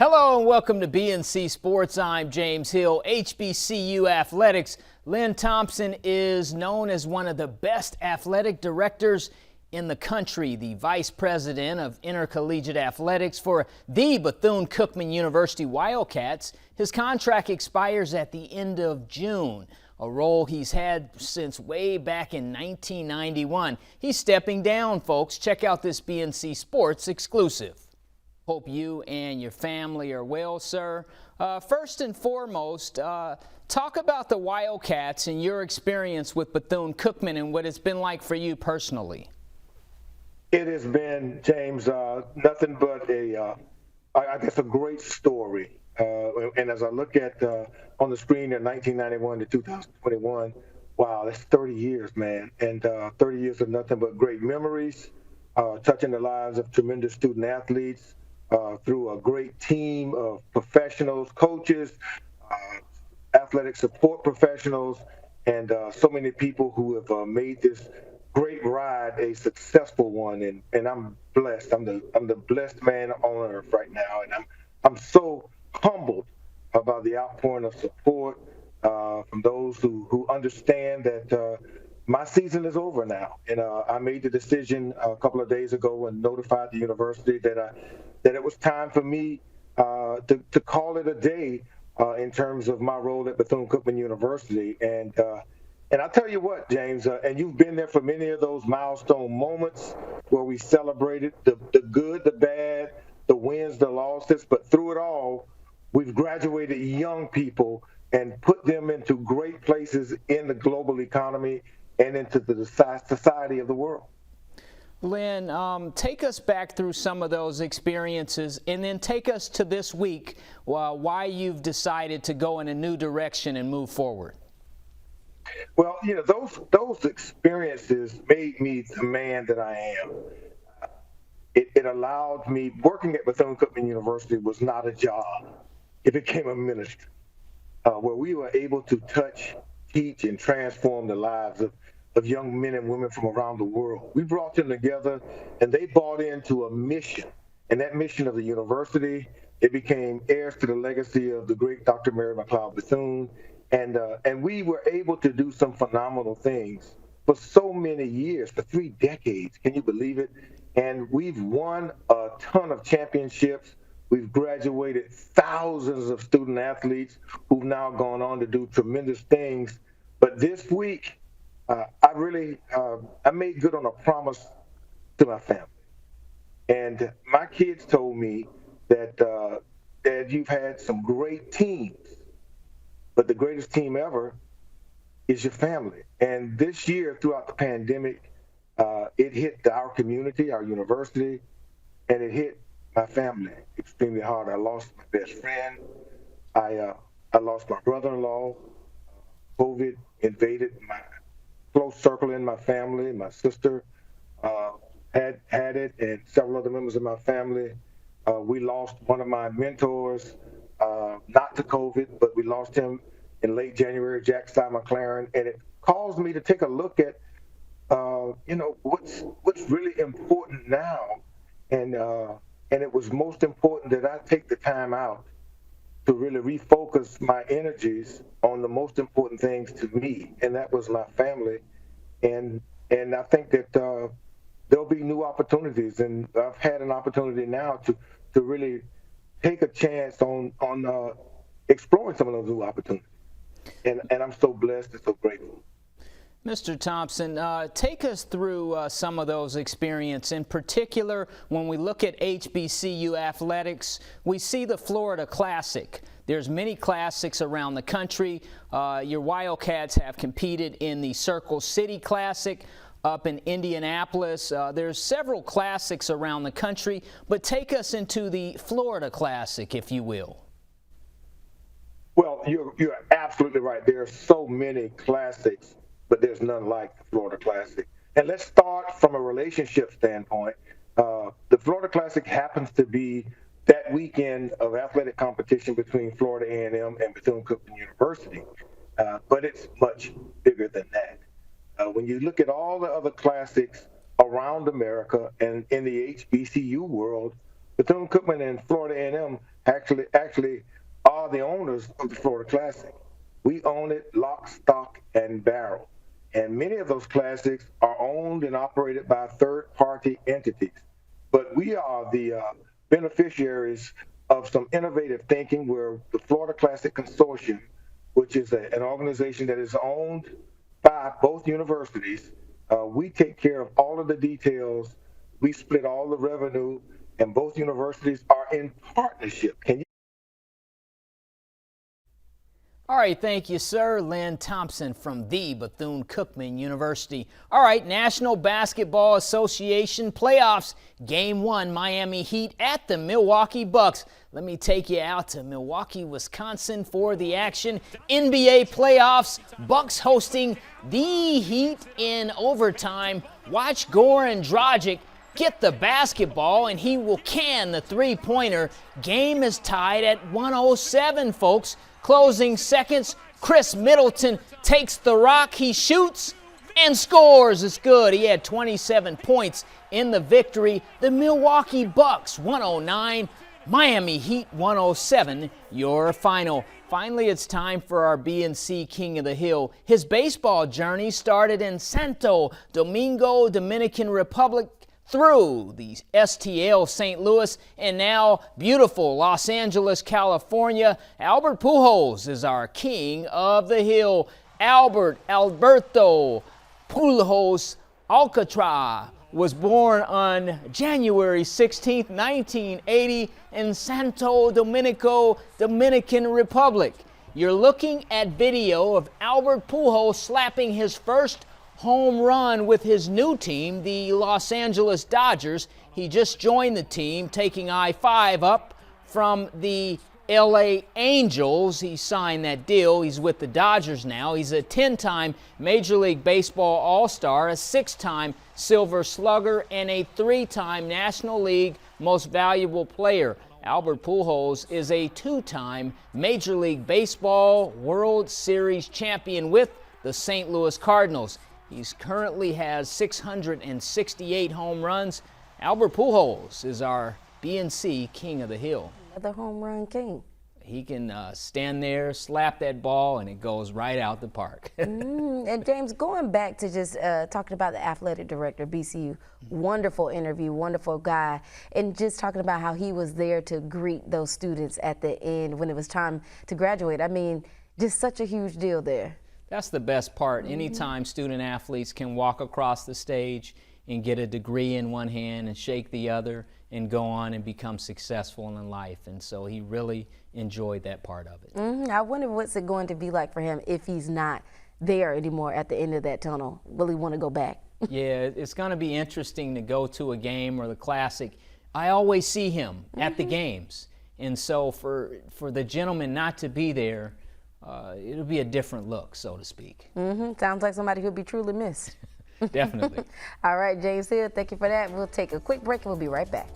Hello and welcome to BNC Sports. I'm James Hill. HBCU Athletics. Lynn Thompson is known as one of the best athletic directors in the country, the vice president of intercollegiate athletics for the Bethune-Cookman University Wildcats. His contract expires at the end of June, a role he's had since way back in 1991. He's stepping down, folks. Check out this BNC Sports exclusive. Hope you and your family are well, sir. First and foremost, talk about the Wildcats and your experience with Bethune-Cookman and what it's been like for you personally. It has been, James, nothing but I guess a great story. And as I look at on the screen there, 1991 to 2021, wow, that's 30 years, man. And 30 years of nothing but great memories, touching the lives of tremendous student athletes, through a great team of professionals, coaches, athletic support professionals, and so many people who have made this great ride a successful one. And I'm blessed. I'm the blessed man on earth right now, and I'm so humbled about the outpouring of support from those who understand that my season is over now. And I made the decision a couple of days ago and notified the university that it was time for me to call it a day in terms of my role at Bethune-Cookman University. And I'll tell you what, James, and you've been there for many of those milestone moments where we celebrated the good, the bad, the wins, the losses, but through it all, we've graduated young people and put them into great places in the global economy and into the society of the world. Lynn, take us back through some of those experiences and then take us to this week, why you've decided to go in a new direction and move forward. Well, you know, those experiences made me the man that I am. It allowed me, working at Bethune-Cookman University was not a job. It became a ministry where we were able to touch, teach, and transform the lives of young men and women from around the world. We brought them together, and they bought into a mission. And that mission of the university, it became heirs to the legacy of the great Dr. Mary McLeod Bethune. And we were able to do some phenomenal things for so many years, for 3 decades. Can you believe it? And we've won a ton of championships. We've graduated thousands of student athletes who've now gone on to do tremendous things. But this week, I made good on a promise to my family. And my kids told me that, Dad, you've had some great teams, but the greatest team ever is your family. And this year, throughout the pandemic, it hit our community, our university, and it hit my family extremely hard. I lost my best friend. I lost my brother-in-law. COVID invaded my close circle in my family. My sister had it, and several other members of my family. We lost one of my mentors, not to COVID, but we lost him in late January, Jack Stein McLaren, and it caused me to take a look at, what's really important now, and it was most important that I take the time out to really refocus my energies on the most important things to me, and that was my family. And I think that there'll be new opportunities, and I've had an opportunity now to really take a chance on exploring some of those new opportunities. And I'm so blessed and so grateful. Mr. Thompson, take us through some of those experiences. In particular, when we look at HBCU athletics, we see the Florida Classic. There's many classics around the country. Your Wildcats have competed in the Circle City Classic up in Indianapolis. There's several classics around the country, but take us into the Florida Classic, if you will. Well, you're absolutely right. There are so many classics, but there's none like the Florida Classic. And let's start from a relationship standpoint. The Florida Classic happens to be that weekend of athletic competition between Florida A&M and Bethune-Cookman University, but it's much bigger than that. When you look at all the other classics around America and in the HBCU world, Bethune-Cookman and Florida A&M actually are the owners of the Florida Classic. We own it lock, stock, and barrel. And many of those classics are owned and operated by third-party entities. But we are the beneficiaries of some innovative thinking where the Florida Classic Consortium, which is an organization that is owned by both universities, we take care of all of the details. We split all the revenue, and both universities are in partnership. All right, thank you, sir. Lynn Thompson from the Bethune-Cookman University. All right, National Basketball Association playoffs. Game 1, Miami Heat at the Milwaukee Bucks. Let me take you out to Milwaukee, Wisconsin for the action. NBA playoffs, Bucks hosting the Heat in overtime. Watch Goran Dragic get the basketball, and he will can the three-pointer. Game is tied at 107, folks. Closing seconds, Chris Middleton takes the rock, he shoots and scores. It's good. He had 27 points in the victory. The Milwaukee Bucks 109, Miami Heat 107, your final. Finally, it's time for our BNC King of the Hill. His baseball journey started in Santo Domingo, Dominican Republic, through the STL St. Louis, and now beautiful Los Angeles, California. Albert Pujols is our King of the Hill. Alberto Pujols Alcatraz was born on January 16, 1980 in Santo Domingo, Dominican Republic. You're looking at video of Albert Pujols slapping his first home run with his new team, the Los Angeles Dodgers. He just joined the team, taking I-5 up from the LA Angels. He signed that deal. He's with the Dodgers now. He's a 10-time Major League Baseball All-Star, a 6-time Silver Slugger, and a 3-time National League Most Valuable Player. Albert Pujols is a 2-time Major League Baseball World Series champion with the St. Louis Cardinals. He currently has 668 home runs. Albert Pujols is our BNC King of the Hill. Another home run king. He can stand there, slap that ball, and it goes right out the park. And James, going back to just talking about the athletic director, BCU, wonderful interview, wonderful guy, and just talking about how he was there to greet those students at the end when it was time to graduate. I mean, just such a huge deal there. That's the best part. Anytime student athletes can walk across the stage and get a degree in one hand and shake the other and go on and become successful in life. And so he really enjoyed that part of it. I wonder what's it going to be like for him if he's not there anymore at the end of that tunnel. Will he want to go back? Yeah, it's going to be interesting to go to a game or the Classic. I always see him at the games. And so for the gentleman not to be there, it'll be a different look, so to speak. Sounds like somebody who'll be truly missed. Definitely. All right, James Hill, thank you for that. We'll take a quick break and we'll be right back.